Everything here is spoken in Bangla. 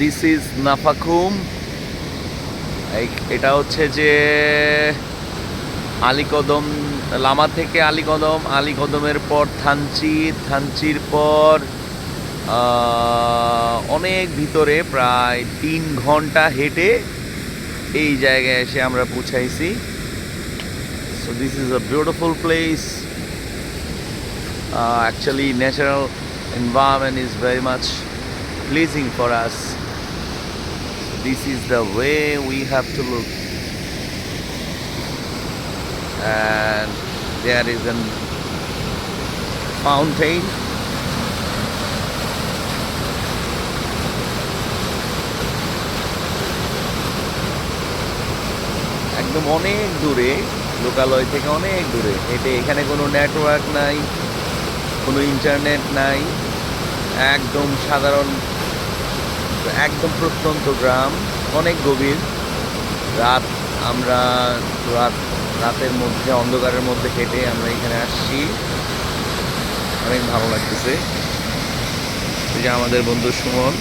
This is Nafakhum. এটা হচ্ছে যে আলীকদম, লামা থেকে আলীকদম, আলীকদমের পর থানচি, থানচির পর অনেক ভিতরে প্রায় 3 ঘন্টা হেঁটে এই জায়গায় এসে আমরা পৌঁছাইছি। So this is a beautiful place. Actually, natural environment is very much pleasing for us. This is the way we have to look. And there is a fountain. একদম অনেক দূরে, লোকালয় থেকে অনেক দূরে হেঁটে, এখানে কোনো নেটওয়ার্ক নাই, কোনো ইন্টারনেট নাই, একদম সাধারণ, একদম প্রত্যন্ত গ্রাম, অনেক গভীর রাত। আমরা রাতের মধ্যে, অন্ধকারের মধ্যে হেঁটে আমরা এখানে আসছি, অনেক ভালো লাগতেছে। এই যে আমাদের বন্ধু সুমন।